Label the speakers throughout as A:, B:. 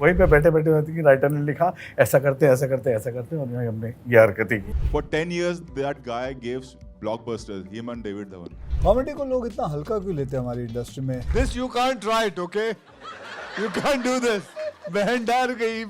A: वहीं पे बैठे बैठे कि राइटर ने लिखा ऐसा करते ऐसा करते ऐसा करते, और यहाँ हमने ये हरकतें की।
B: For 10 years, that guy gave blockbusters. Him and David Dhawan.
C: Comedy को लोग इतना हल्का क्यों लेते हैं हमारी इंडस्ट्री में?
D: This you can't write, okay? You can't do this. बहन डर गई।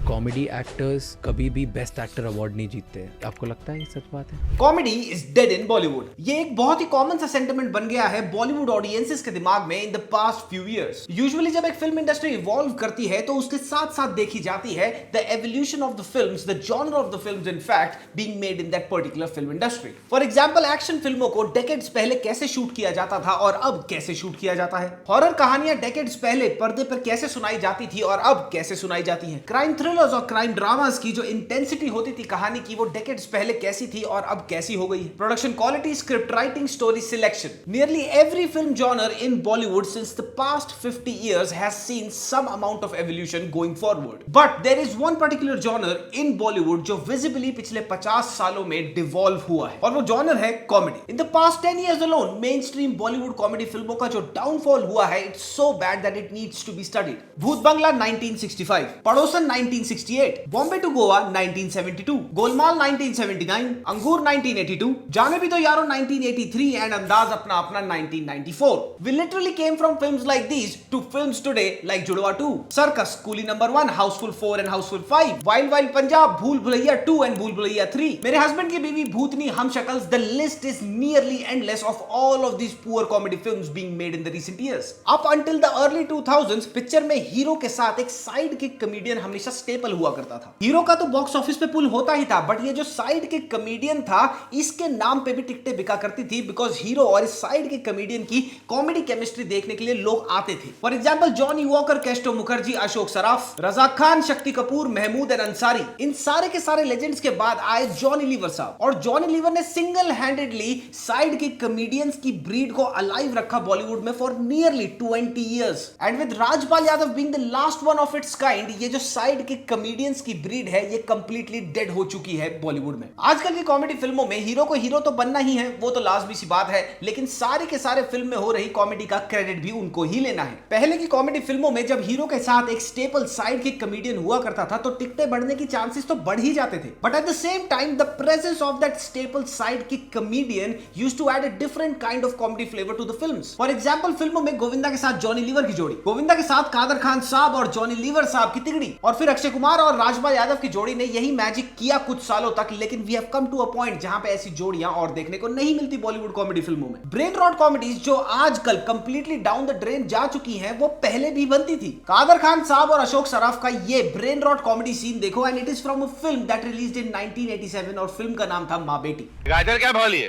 E: कॉमेडी एक्टर्स कभी भी बेस्ट एक्टर अवार्ड नहीं जीतते। आपको लगता है ये सच बात है?
F: कॉमेडी इज डेड इन बॉलीवुड। ये एक बहुत ही कॉमन सा सेंटिमेंट बन गया है बॉलीवुड ऑडियंसेस के दिमाग में in the past few years. Usually जब एक फिल्म इंडस्ट्री इवॉल्व करती है तो उसके साथ साथ देखी जाती है the evolution of the films, the genre of the films in fact being made in that particular film industry. For example, action फिल्मों को डेकेड्स पहले कैसे शूट किया जाता था और अब कैसे शूट किया जाता है। हॉरर कहानियां डेकेड्स पहले पर्दे पर कैसे सुनाई जाती थी और अब कैसे सुनाई जाती हैं। क्राइम थ्रिलर्स और क्राइम ड्रामास की जो इंटेंसिटी होती थी कहानी की, वो डेकेड्स पहले कैसी थी और अब कैसी हो गई है। Production quality, script writing, story selection, nearly every film genre in Bollywood since the past 50 years has seen some amount of evolution going forward. But there is one particular genre in Bollywood जो visibly पिछले 50 सालों में devolve हुआ है, और वो genre है comedy. In the past 10 years alone, mainstream Bollywood comedy फिल्मों का जो डाउनफॉल हुआ है, it's so bad that it needs to be studied. भूत बंगला 1965, पड़ोसन 1968, बॉम्बे टू गोवा 1972, गोलमाल 1979, अंगूर 1982, जाने भी तो यारो 1983 एंड अंदाज अपना अपना 1994. We literally came from films like these to films today like जुड़वा 2, circus, coolie number 1, Housefull 4 and Housefull 5, wild wild Punjab, भूल भुलैया 2 एंड भूल भुलैया 3, मेरे हस्बैंड की बीवी भूतनी, हम शक्ल्स। The list is nearly endless of all of these poor comedy films being made in the recent years. Up until the early 2000s, picture में hero के साथ एक साइड किक कॉमेडियन हमेशा स्टेपल हुआ करता था। हीरो का तो बॉक्स ऑफिस पे पुल होता ही था, बट ये जो साइड किक कॉमेडियन था, इसके नाम पे भी टिकटें बिका करती थी, बिकॉज हीरो और इस साइड किक कॉमेडियन की कॉमेडी केमिस्ट्री देखने के लिए लोग आते थे। For example, Johnny Walker, Kesto Mukherjee, Ashok Saraf, Raza Khan, Shakti Kapoor, Mehmood and Ansari, इन सारे के सारे लेजेंड्स के बाद आए जॉनी लीवर साहब, और जॉनी लीवर ने single handedly side kick comedians की ब्रीड को अलाइव रखा बॉलीवुड में for nearly 20 years. And with Rajpal Yadav being the last one of its kind, ये जो साइड के कॉमेडियंस की ब्रीड है, ये कंप्लीटली डेड हो चुकी है बॉलीवुड में। आजकल की कॉमेडी फिल्मों में हीरो को हीरो तो बनना ही है, वो तो लाजमी सी बात है, लेकिन सारे के सारे फिल्म में हो रही कॉमेडी का क्रेडिट भी उनको ही लेना है। पहले की कॉमेडी फिल्मों में जब हीरो के साथ एक स्टेपल साइड के कॉमेडियन हुआ करता था तो टिकटें बढ़ने की चांसेस तो बढ़ ही जाते थे, but at the same time the presence of that staple side के comedian used to add a different kind of comedy flavour to the films. For example, फिल्मों में गोविंदा के साथ जॉनी लीवर की जोड़ी, गोविंदा के साथ कादर खान साहब और जॉनी लीवर साहब की तिगड़ी, और फिर अक्षय कुमार और राजपाल यादव की जोड़ी ने यही मैजिक किया कुछ सालों तक, लेकिन we have come to a point जहां पे ऐसी जोड़ियां और देखने को नहीं मिलती बॉलीवुड कॉमेडी फिल्मों में। ब्रेन रॉट कॉमेडीज जो आजकल कंप्लीटली डाउन द ड्रेन जा चुकी हैं, वो पहले भी बनती थी। कादर खान साहब और अशोक सराफ का ये ब्रेन रॉट कॉमेडी सीन देखो, and it is from a film that released in 1987, और फिल्म का नाम था माँ बेटी।
G: गाजर क्या भाव लिए?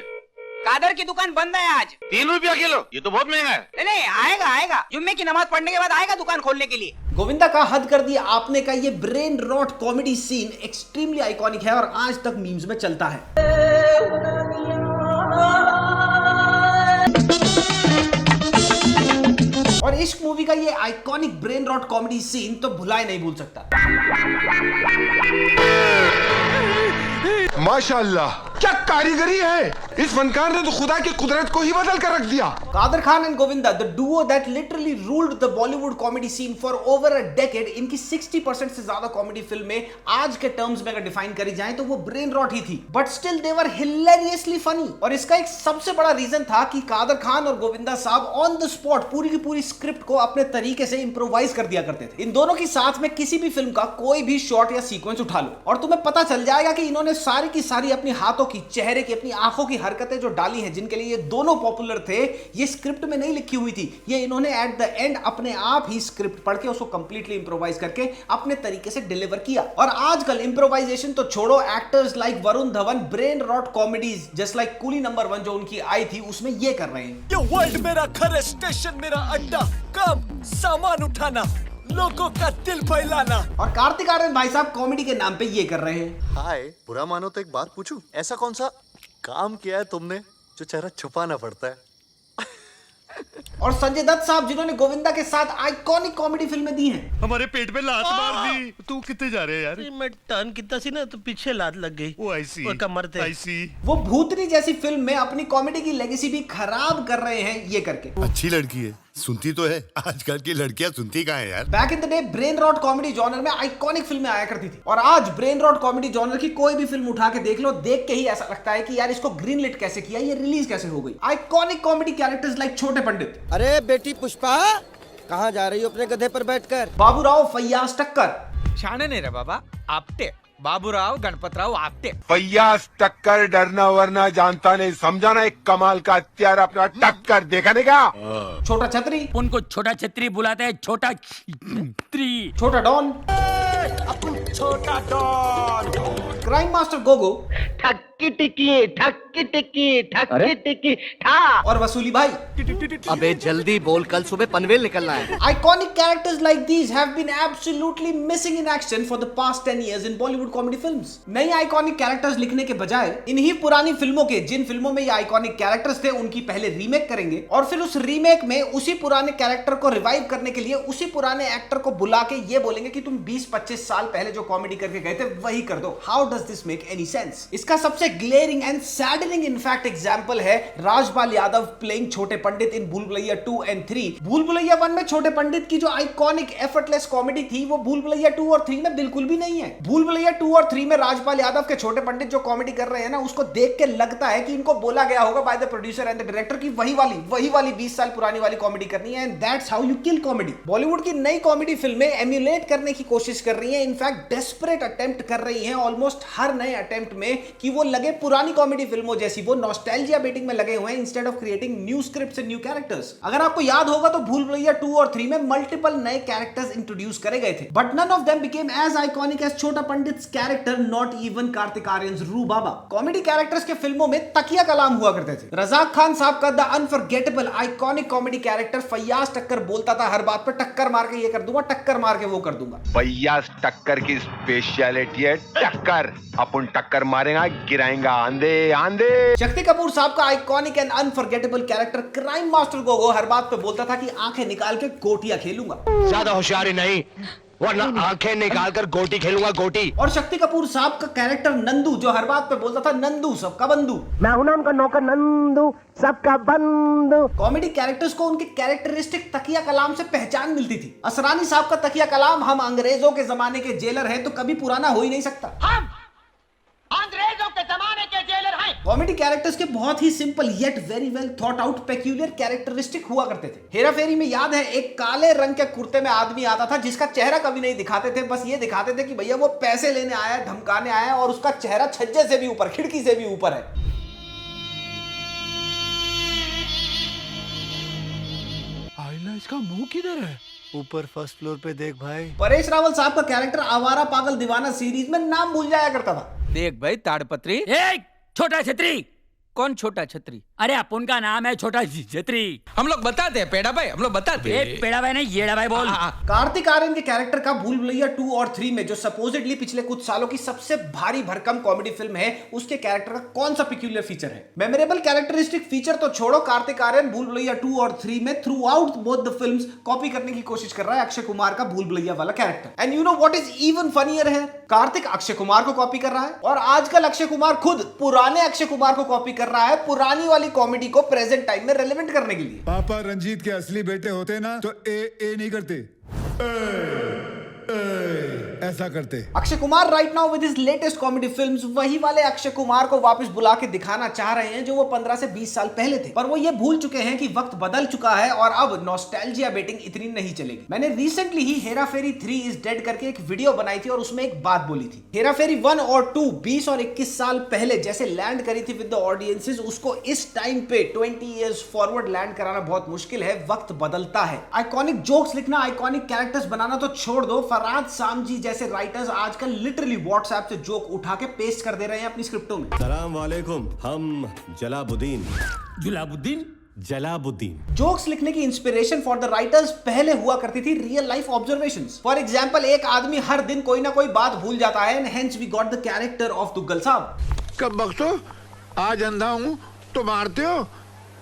H: कादर की दुकान बंद है आज।
G: 3 रुपया किलो? ये तो बहुत महंगा है।
H: नहीं, आएगा जुम्मे की नमाज पढ़ने के बाद आएगा दुकान खोलने के लिए।
F: गोविंदा का हद कर दिया आपने का ये brain rot comedy scene extremely iconic है और आज तक मीम्स में चलता है। और इश्क मूवी का ये iconic brain rot comedy scene तो भुलाए नहीं भूल सकता।
D: माशाल्लाह, क्या कारीगरी है! इस फनकार ने तो खुदा की कुदरत को ही बदल कर रख दिया।
F: Kader Khan and Govinda, the duo that literally ruled the Bollywood comedy scene for over a decade, इनकी 60% से ज्यादा कॉमेडी फिल्में आज के टर्म्स में अगर डिफाइन करी जाए तो वो ब्रेन रॉट ही थी, but still they were hilariously funny. और इसका एक सबसे बड़ा रीजन था कि कादर खान और गोविंदा साहब ऑन द स्पॉट पूरी की पूरी स्क्रिप्ट को अपने तरीके से इंप्रोवाइज कर दिया करते थे। इन दोनों की साथ में किसी भी फिल्म का कोई भी शॉट या सीक्वेंस उठा लो और तुम्हें पता चल जाएगा कि इन्होंने सारी की सारी अपनी हाथों की, चेहरे की, अपनी आंखों की हरकतें जो डाली हैं, जिनके लिए ये दोनों पॉपुलर थे, ये स्क्रिप्ट में नहीं लिखी हुई थी। ये इन्होंने एट द एंड अपने आप ही स्क्रिप्ट पढ़ के उसको कंप्लीटली इंप्रोवाइज करके अपने तरीके से डिलीवर किया। और आजकल इंप्रोवाइजेशन तो छोड़ो, actors like Varun Dhawan brain rot comedies just like Coolie number 1 जो उनकी आई थी, उसमें ये कर रहे हैं।
I: ये वर्ल्ड मेरा घर, स्टेशन मेरा अड्डा, काम सामान उठाना, लोगों का दिल बहलाना।
F: और कार्तिक आर्यन भाई साहब कॉमेडी के नाम पे ये कर रहे हैं।
J: हाय, बुरा मानो तो एक बात पूछूं, ऐसा कौन सा काम किया है तुमने जो चेहरा छुपाना पड़ता है?
F: और संजय दत्त साहब जिन्होंने गोविंदा के साथ आइकॉनिक कॉमेडी फिल्में दी हैं।
I: हमारे पेट पे लात मार दी। तू कितने जा रहे हैं यार?
K: मैं टर्न कितना सी ना तो पीछे लात लग गई।
I: वो ऐसी
K: और कमर थे
I: ऐसी।
F: वो भूतनी जैसी फिल्म में अपनी कॉमेडी की लेगेसी भी खराब कर रहे हैं ये करके।
I: अच्छी लड़की है।
D: सुनती तो है, आजकल की लड़कियां सुनती कहाँ है यार।
F: Back in the day brain rot comedy genre में आइकॉनिक फिल्में आया करती थी, और आज ब्रेन रॉट कॉमेडी जॉनर की कोई भी फिल्म उठा के देख लो, देख के ही ऐसा लगता है कि यार इसको ग्रीन लिट कैसे किया, ये रिलीज कैसे हो गई। आइकॉनिक कॉमेडी कैरेक्टर्स लाइक छोटे पंडित,
I: अरे बेटी पुष्पा, कहाँ जा रही हो अपने गधे पर बैठकर?
F: बाबूराव फैयाज टक्कर,
I: शाने नहीं रे बाबा, आपटे बाबूराव गणपतराव आपटे।
G: फैयाज टक्कर डरना वरना जानता नहीं, समझा ना, एक कमाल का हथियार अपना टक्कर, देखा नहीं क्या?
F: छोटा छतरी,
I: उनको छोटा छतरी बुलाते हैं, छोटा छतरी।
F: छोटा डॉन,
I: छोटा डॉन,
F: क्राइम मास्टर गोगो,
H: ठक्की टिक्की ठक्की टिक्की ठक्की टिक्की ठा।
F: और वसूली भाई।
I: अबे जल्दी बोल, कल सुबह पनवेल निकलना है।
F: Iconic characters like these have been absolutely missing in action for the past 10 years in Bollywood comedy films. नई आइकॉनिक कैरेक्टर्स लिखने के बजाय इन्हीं पुरानी फिल्मों के, जिन फिल्मों में ये आइकॉनिक कैरेक्टर्स थे, उनकी पहले रीमेक करेंगे और फिर उस रीमेक में उसी पुराने कैरेक्टर को रिवाइव करने के लिए उसी पुराने एक्टर को बुला के ये बोलेंगे कि तुम 20-25 साल पहले जो कॉमेडी करके गए थे वही कर दो। How does this make any sense? इसका सबसे glaring and saddening in fact example है राजपाल यादव प्लेइंग छोटे पंडित इन भूल भुलैया 2 and 3। भूल भुलैया 1 में छोटे पंडित की जो आइकॉनिक एफर्टलेस कॉमेडी थी, वो भूल भुलैया 2 और 3 में बिल्कुल भी नहीं है। भूल भुलैया 2 और 3 में राजपाल यादव के छोटे पंडित जो कॉमेडी कर रहे हैं ना, उसको देख के लगता है कि इनको बोला गया होगा by the producer and the director की वही वाली 20 साल पुरानी वाली कॉमेडी करनी है, and that's how you kill comedy. Bollywood की नई कॉमेडी फिल्में एम्यूलेट करने की कोशिश कर रही हैं, इनफैक्ट डेस्परेट अटेम्प्ट कर रही हैं ऑलमोस्ट हर नए अटेम्प्ट में कि वो लगे पुरानी कॉमेडी फिल्मों जैसी, वो नॉस्टैल्जिया बेटिंग में लगे हुए हैं instead of creating new scripts and new characters. अगर आपको याद होगा तो भूल भुलैया 2 और 3 में मल्टीपल नए कैरेक्टर्स इंट्रोड्यूस करे गए थे, but none of them became as iconic as Chhota Pandit's character, not even Kartik Aaryan's Rooh Baba. Comedy characters के फिल्मों में तकिया कलाम हुआ करते थे। रजाक खान साहब का the unforgettable iconic comedy character Faiyaz टक्कर बोलता था हर बात पर, टक्कर मार के ये कर दूंगा, टक्कर मार के वो कर दूंगा।
G: फैयाज टक्कर की स्पेशलिटी है टक्कर, अपन टक्कर मारेगा गिराएगा आंधे आंधे।
F: शक्ति कपूर साहब का iconic and unforgettable character crime master Gogo हर बात पे बोलता था कि आंखें निकाल के गोटियां खेलूंगा,
G: ज्यादा होशियारी नहीं वरना आंखें निकाल कर गोटी खेलूंगा गोटी।
F: और शक्ति कपूर साहब का कैरेक्टर नंदू जो हर बात पे बोलता था नंदू सबका बंधु,
H: मैं हूं ना उनका नौकर नंदू सबका बंधु।
F: कॉमेडी कैरेक्टर्स को उनके कैरेक्टरिस्टिक तकिया कलाम से पहचान मिलती थी। असरानी साहब का तकिया कलाम, हम अंग्रेजों के जमाने के जेलर हैं तो कभी पुराना हो ही नहीं सकता।
H: अंग्रेजों के जमाने के जेलर हैं।
F: कॉमेडी कैरेक्टर्स के बहुत ही simple yet very well thought out peculiar characteristic हुआ करते थे। हेरा फेरी में याद है एक काले रंग के कुर्ते में आदमी आता था जिसका चेहरा कभी नहीं दिखाते थे, बस ये दिखाते थे कि भैया वो पैसे लेने आया है, धमकाने आया है, और उसका चेहरा छज्जे से भी ऊपर, खिड़की से भी ऊपर है।
D: आईना इसका मुंह किधर है?
C: ऊपर फर्स्ट फ्लोर पे देख भाई।
F: परेश रावल साहब का कैरेक्टर आवारा पागल दीवाना सीरीज में नाम भूल जाया करता था।
I: देख भाई ताड़पत्री, छोटा छतरी। कौन छोटा छतरी? अरे अपन का नाम है छोटा छतरी। हम लोग बताते हैं पेड़ा भाई, हम लोग बताते हैं। पेड़ा भाई नहीं, येड़ा भाई बोल।
F: कार्तिक आर्यन के कैरेक्टर का भूल भुलैया 2 और 3 में जो सपोजिटली पिछले कुछ सालों की सबसे भारी भरकम कॉमेडी फिल्म है, उसके कैरेक्टर का कौन सा पिक्यूलियर फीचर है? मेमोरेबल कैरेक्टरिस्टिक फीचर तो छोड़ो, कार्तिक आर्यन भूल भुलैया 2 और 3 में through out both the films copy करने की कोशिश कर रहा है अक्षय कुमार का भूल भुलैया वाला character. And you know what is even funnier है, कार्तिक अक्षय कुमार को कॉपी कर रहा है और आजकल अक्षय कुमार खुद पुराने अक्षय कुमार को कॉपी कर रहा है पुरानी वाली कॉमेडी को प्रेजेंट टाइम में रेलेवेंट करने के लिए।
C: पापा रंजीत के असली बेटे होते ना तो ए नहीं करते, ऐसा करते।
F: Akshay Kumar right now with his latest comedy films वही वाले अक्षय कुमार को वापस बुला के दिखाना चाह रहे हैं जो वो 15 से 20 साल पहले थे, पर वो ये भूल चुके हैं कि वक्त बदल चुका है और अब नॉस्टैल्जिया बेटिंग इतनी नहीं चलेगी। मैंने रिसेंटली ही हेरा फेरी 3 इज डेड करके एक वीडियो बनाई थी और उसमें एक बात बोली थी, हेरा फेरी 1 और 2 20 और 21 साल पहले जैसे लैंड करी थी विद द ऑडियंसेस, उसको इस टाइम पे 20 इयर्स फॉरवर्ड लैंड कराना बहुत मुश्किल है। वक्त बदलता है। आइकॉनिक जोक्स लिखना, आइकॉनिक कैरेक्टर्स बनाना तो छोड़ दो, फरहाद सामजी जैसे राइटर्स आजकल लिटरली व्हाट्सएप से जोक उठा के पेस्ट कर दे रहे हैं अपनी स्क्रिप्टों में।
J: सलाम वालेकुम, हम जलाबुद्दीन।
F: जोक्स लिखने की इंस्पिरेशन फॉर द राइटर्स पहले हुआ करती थी real life observations. For example, एक आदमी हर दिन कोई ना कोई बात भूल जाता है, and hence we got the character of Duggal sahab.
D: कब बख्शो, आज अंधा हूँ तो मारते हो,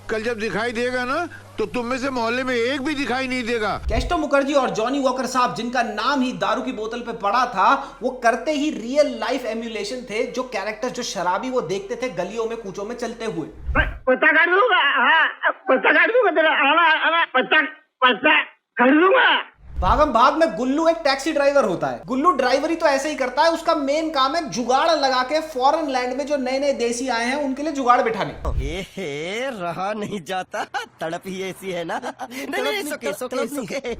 D: कल जब दिखाई देगा ना
G: तो तुम में से मोहल्ले में एक भी दिखाई नहीं देगा।
F: कैस्टो मुखर्जी और जॉनी वॉकर साहब, जिनका नाम ही दारू की बोतल पे पड़ा था, वो करते ही रियल लाइफ एम्यूलेशन थे। जो कैरेक्टर्स जो शराबी वो देखते थे गलियों में कूचों में चलते हुए।
H: पत्ता काट दूंगा, पत्ता काट दूंगा तेरा, पत्ता काट दूंगा।
F: भागम भाग में गुल्लू एक टैक्सी ड्राइवर होता है। गुल्लू ड्राइवरी तो ऐसे ही करता है, उसका मेन काम है जुगाड़ लगा के फॉरेन लैंड में जो नए नए देसी आए हैं उनके लिए जुगाड़ बिठाने।
H: रहा नहीं जाता, तड़प ही ऐसी है ना। नहीं,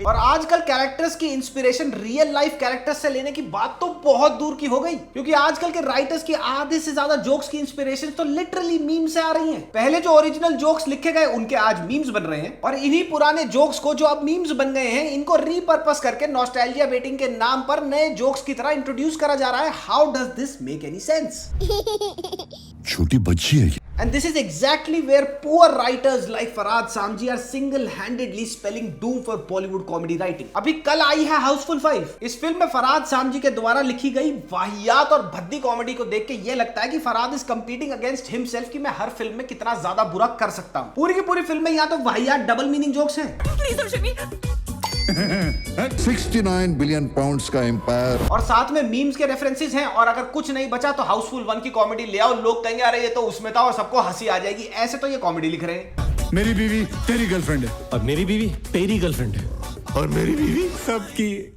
F: और आजकल कैरेक्टर्स की इंस्पिरेशन रियल लाइफ कैरेक्टर्स से लेने की बात तो बहुत दूर की हो गई, क्योंकि आजकल के राइटर्स की आधे से ज्यादा जोक्स की इंस्पिरेशन तो लिटरली मीम से आ रही हैं। पहले जो ओरिजिनल जोक्स लिखे गए उनके आज मीम्स बन रहे हैं, और इन्हीं पुराने जोक्स को जो अब मीम्स बन गए हैं इनको रीपर्पस करके नॉस्टैल्जिया बेटिंग के नाम पर नए जोक्स की तरह इंट्रोड्यूस करा जा रहा है। How does this make any sense?
C: छोटी बच्ची है।
F: And this is exactly where poor writers like Farhad Samji are single-handedly spelling doom for Bollywood comedy writing. अभी कल आई है हाउसफुल 5। इस फिल्म में फरहाद सामजी के द्वारा लिखी गई वाहियात और भद्दी कॉमेडी को देख के ये लगता है कि Farhad is competing against himself कि मैं हर फिल्म में कितना ज्यादा बुरा कर सकता हूँ। पूरी की पूरी फिल्म में या तो वाहियात डबल मीनिंग जोक्स हैं
C: 69 बिलियन पाउंड्स का एम्पायर,
F: और साथ में मीम्स के रेफरेंसेस हैं, और अगर कुछ नहीं बचा तो हाउसफुल 1 की कॉमेडी ले आओ, लोग कहेंगे अरे ये तो उसमें था और सबको हंसी आ जाएगी। ऐसे तो ये कॉमेडी लिख रहे हैं।
C: मेरी बीवी तेरी गर्लफ्रेंड है,
K: और मेरी बीवी तेरी गर्लफ्रेंड है,
C: और मेरी बीवी सबकी।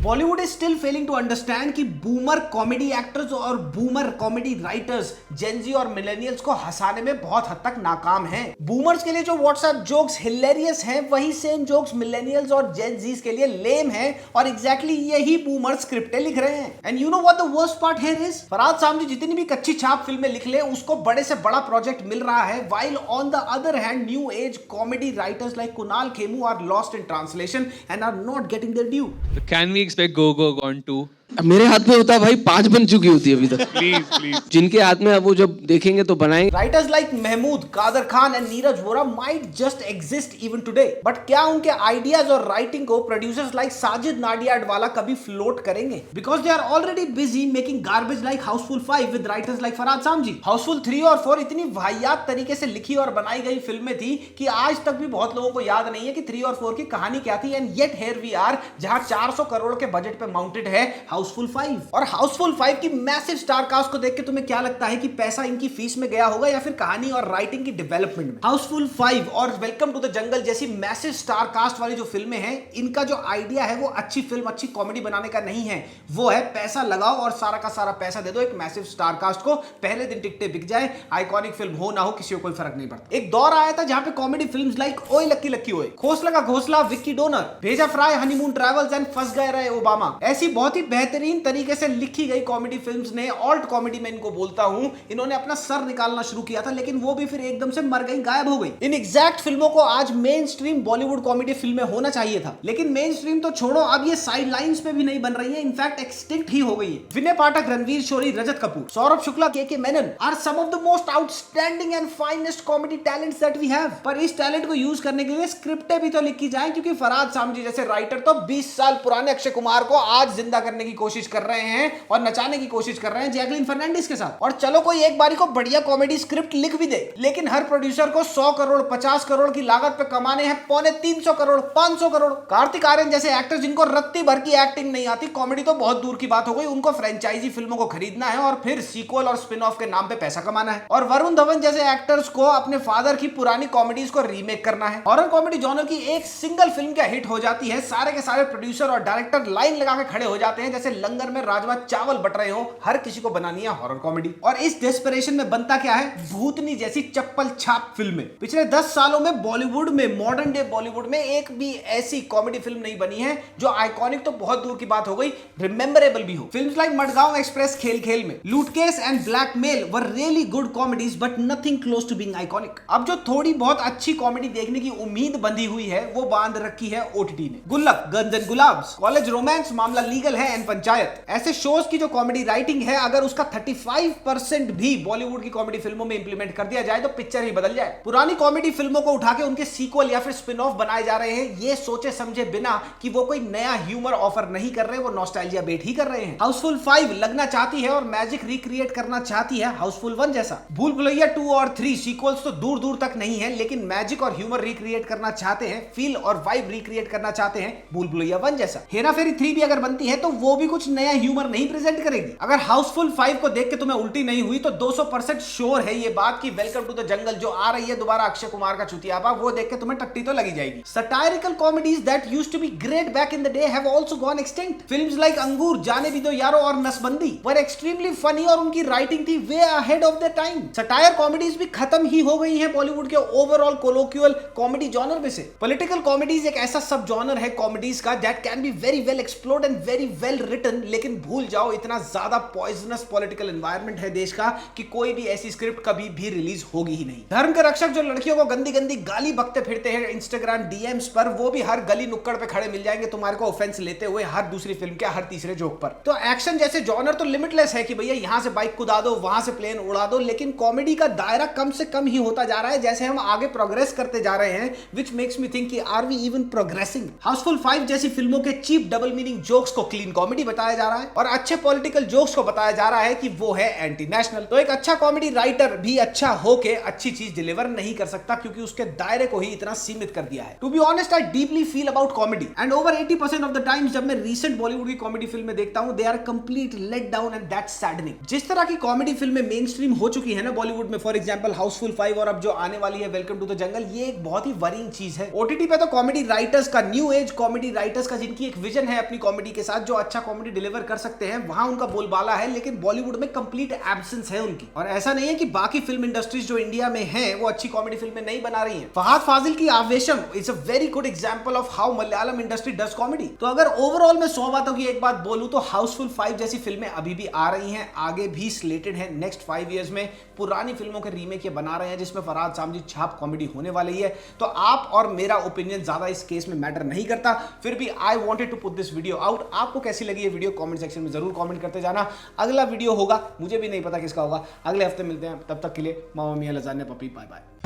F: Bollywood is still failing to understand कि बूमर कॉमेडी एक्टर्स और बूमर कॉमेडी राइटर्स जेनजी और मिलेनियल्स को हंसाने में बहुत हद तक नाकाम हैं। बूमर्स के लिए जो व्हाट्सएप जोक्स हिलेरियस हैं, वही सेम जोक्स मिलेनियल्स और जेनजीज के लिए लेम हैं, और एग्जैक्टली यही बूमर्स स्क्रिप्टें लिख रहे हैं। And you know what the worst part here is? Farhad Samji जितनी भी कच्ची छाप फिल्में लिख ले उसको बड़े से बड़ा प्रोजेक्ट मिल रहा है, while on the other hand new age comedy writers like Kunal Khemu are lost in translation and are not getting their due.
E: Can we expect go gone 2?
I: मेरे हाथ में होता भाई 5 बन चुकी होती है अभी तक।
E: प्लीज
I: जिनके हाथ में अब वो जब देखेंगे तो बनाएंगे।
F: Writers like Mahmood, Kader Khan and Neeraj Vora might just exist even today, but क्या उनके आइडियाज और राइटिंग को प्रोड्यूसर्स लाइक साजिद नाडियाडवाला कभी फ्लोट करेंगे? Because they are already busy making garbage like Housefull 5 with writers like Farhad Samji. Housefull 3 और 4 इतनी वाहियात तरीके से लिखी और बनाई गई फिल्में थी कि आज तक भी बहुत लोगों को याद नहीं है कि 3 और 4 की कहानी क्या थी। And yet here we are, जहां 400 करोड़ के बजट पे माउंटेड है हाउसफुल 5। और हाउसफुल 5 की मैसिव स्टार कास्ट को देख के तुम्हें क्या लगता है कि पैसा इनकी फीस में गया होगा या फिर कहानी और राइटिंग की डेवलपमेंट में? हाउसफुल 5 और वेलकम टू द जंगल जैसी मैसिव स्टार कास्ट वाली जो फिल्में हैं, इनका जो आइडिया है वो अच्छी फिल्म अच्छी कॉमेडी बनाने का नहीं है, वो है पैसा लगाओ और सारा का सारा पैसा दे दो एक मैसिव स्टार कास्ट को, पहले दिन टिकटें बिक जाए, आइकॉनिक फिल्म हो ना हो किसी को कोई फर्क नहीं पड़ता। एक दौर आया था जहां पे कॉमेडी फिल्म्स लाइक ओए लक्की लक्की ओए, खोसला का घोसला, विक्की डोनर, भेजा फ्राई, हनीमून ट्रैवल्स एंड फंस गए रहे ओबामा, ऐसी बहुत ही बेहतरीन तरीके से लिखी गई कॉमेडी फिल्म्स ने, ऑल्ट कॉमेडी में इनको बोलता हूं, इन्होंने अपना सर निकालना शुरू किया था, लेकिन वो भी फिर एकदम से मर गई, गायब हो गई। इन एग्जैक्ट फिल्मों को आज मेन स्ट्रीम बॉलीवुड कॉमेडी फिल्में होना चाहिए था, लेकिन मेन स्ट्रीम तो छोड़ो, अब ये साइड लाइंस पे भी नहीं बन रही है, इनफैक्ट एक्सटिंक्ट ही हो गई है। विनय पाठक, रणवीर शोरी, रजत Kapoor, Saurabh Shukla, K Menon are some of the most outstanding and finest comedy talents that we have. पर इस टैलेंट को यूज करने के लिए स्क्रिप्टें भी तो लिखी जाएं, क्योंकि फरहाद सामजी जैसे राइटर तो 20 साल पुराने अक्षय कुमार को आज जिंदा करने की कोशिश कर रहे हैं और नचाने की कोशिश कर रहे हैं जैकलिन फर्नांडिस के साथ। और चलो कोई एक बारी को बढ़िया कॉमेडी स्क्रिप्ट लिख भी दे, लेकिन हर प्रोड्यूसर को 100 करोड़ 50 करोड़ की लागत पे कमाने हैं 350 करोड़ 500 करोड़। कार्तिक आर्यन जैसे एक्टर जिनको रत्ती भर की एक्टिंग नहीं आती, कॉमेडी तो बहुत दूर की बात हो गई, उनको फ्रेंचाइजी फिल्मों को खरीदना है और फिर सीक्वल और स्पिन ऑफ के नाम पे पैसा कमाना है। और वरुण धवन जैसे एक्टर्स को अपने फादर की पुरानी कॉमेडीज को रीमेक करना है। हॉरर कॉमेडी जॉनर की एक सिंगल फिल्म क्या हिट हो जाती है, सारे के सारे प्रोड्यूसर और डायरेक्टर लाइन लगा के खड़े हो जाते हैं जैसे लंगर में राजमा चावल बट रहे हो, हर किसी को बनानी है हॉरर कॉमेडी। और इस डेस्परेशन में बनता क्या है, भूतनी जैसी चप्पल छाप फिल्में। पिछले 10 सालों में बॉलीवुड में, मॉडर्न डे बॉलीवुड में एक भी ऐसी कॉमेडी फिल्म नहीं बनी है जो आइकॉनिक तो बहुत दूर की बात हो गई, रिमेंबरेबल भी हो। Films like Madgaon express, Khel Khel Mein, Lootcase and blackmail were really good comedies but nothing close to being iconic. अब जो थोड़ी बहुत अच्छी कॉमेडी देखने की उम्मीद बंधी हुई है वो बांध रखी है ओटीटी ने। गुल्लक, गंज एंड गुलाब्स, कॉलेज रोमांस, मामला लीगल है एंड पंचायत। ऐसे शोज की जो कॉमेडी राइटिंग है, अगर उसका 35% भी बॉलीवुड की कॉमेडी फिल्मों में इंप्लीमेंट कर दिया जाए तो पिक्चर ही बदल जाए। पुरानी कॉमेडी फिल्मों को उठा के उनके सीक्वल या फिर स्पिन ऑफ बनाए जा रहे हैं, ये सोचे समझे बिना कि वो कोई नया ह्यूमर ऑफर नहीं कर रहे, वो नॉस्टैल्जिया बेट ही कर रहे हैं। हाउसफुल 5 लगना चाहती है और मैजिक रिक्रिएट करना चाहती है हाउसफुल 1 जैसा। भूल भुलैया 2 और 3 सीक्वल्स तो दूर दूर तक नहीं है, लेकिन मैजिक और ह्यूमर रिक्रिएट करना चाहते हैं, फील और वाइब रिक्रिएट करना चाहते हैं भूल भुलैया 1 जैसा। हेरा फेरी 3 भी अगर बनती है तो वो भी कुछ नया ह्यूमर नहीं प्रेजेंट करेगी। अगर हाउसफुल 5 को देख के तुम्हें उल्टी नहीं हुई तो 200% श्योर है ये बात कि वेलकम टू द जंगल जो आ रही है दोबारा अक्षय कुमार का चुतियापा, वो देख के तुम्हें टट्टी तो लगी जाएगी। Satirical comedies that used to be great back in the day have also gone extinct. Films like Angoor, Jaane भी दो यारो और नसबंदी वर एक्सट्रीमली फनी और उनकी राइटिंग थी way ahead of the time. Satire comedies भी खत्म ही हो गई हैं बॉलीवुड के ओवरऑल कोलोक्युअल कॉमेडी जॉनर में से। पॉलिटिकल कॉमेडीज एक ऐसा सब जॉनर है कॉमेडीज का that can be very well explored and very well written, लेकिन भूल जाओ इतना ज्यादा पॉइजनस पॉलिटिकल एनवायरनमेंट है देश का कि कोई भी ऐसी स्क्रिप्ट कभी भी रिलीज होगी ही नहीं। धर्म के रक्षक जो लड़कियों को गंदी गंदी गाली बकते फिरते हैं इंस्टाग्राम डीएम्स पर, वो भी हर गली नुक्कड़ पे खड़े मिल जाएंगे तुम्हारे को ऑफेंस लेते हुए हर दूसरी फिल्म के हर तीसरे जोक पर। तो एक्शन जैसे जॉनर तो लिमिटलेस है कि भैया यहां से बाइक कुदा दो, वहां से प्लेन उड़ा दो, लेकिन कॉमेडी का दायरा कम से कम ही होता जा रहा है जैसे हम आगे प्रोग्रेस करते जा रहे हैं, व्हिच मेक्स मी थिंक कि are we even progressing. Housefull 5 जैसी फिल्मों के चीप डबल मीनिंग जोक्स को क्लीन कॉमेडी बताया जा रहा है और अच्छे पॉलिटिकल जोक्स को बताया जा रहा है कि वो है एंटी नेशनल। तो एक अच्छा कॉमेडी राइटर भी अच्छा होके अच्छी चीज डिलीवर नहीं कर सकता क्योंकि उसके दायरे को ही इतना सीमित कर दिया है। To be honest I deeply feel about comedy and over 80% of the times जब मैं रीसेंट बॉलीवुड की कॉमेडी फिल्में देखता हूं, they are complete let down and that's saddening. जिस तरह की कॉमेडी फिल्में मेन स्ट्रीम हो चुकी है ना बॉलीवुड में, फॉर एग्जांपल हाउसफुल 5 और अब जो आने वाली है वेलकम टू द जंगल, ये एक बहुत ही वरींग चीज है। ओटीटी पे तो कॉमेडी राइटर्स का, न्यू एज कॉमेडी राइटर्स का, जिनकी एक विजन है अपनी कॉमेडी के साथ, जो अच्छा कॉमेडी डिलीवर कर सकते हैं, वहां उनका बोलबाला है, लेकिन बॉलीवुड में कंप्लीट एब्सेंस है उनकी। और ऐसा नहीं है कि बाकी फिल्म इंडस्ट्रीज जो इंडिया में है वो अच्छी कॉमेडी फिल्में नहीं बना रही हैं। फहद फाजिल की Aavesham is a very good example of how Malayalam industry does comedy. तो अगर ओवरऑल में 100 बातों की एक बात बोलूं तो हाउसफुल 5 जैसी फिल्में अभी भी आ रही हैं, आगे भी स्लेटेड है नेक्स्ट 5 इयर्स में पुरानी फिल्मों के रीमेक ये बना रहे हैं जिसमें फरहाद सामजी छाप कॉमेडी होने वाली है। तो आप और मेरा ओपिनियन ज्यादा इस केस में मैटर नहीं करता, फिर भी I wanted to put this video out. आपको कैसी लगी ये वीडियो कमेंट सेक्शन में जरूर कमेंट करते जाना। अगला वीडियो होगा, मुझे भी नहीं पता किसका होगा, अगले हफ्ते मिलते हैं, तब तक के लिए मामा मियां लजाने पपी, बाय बाय।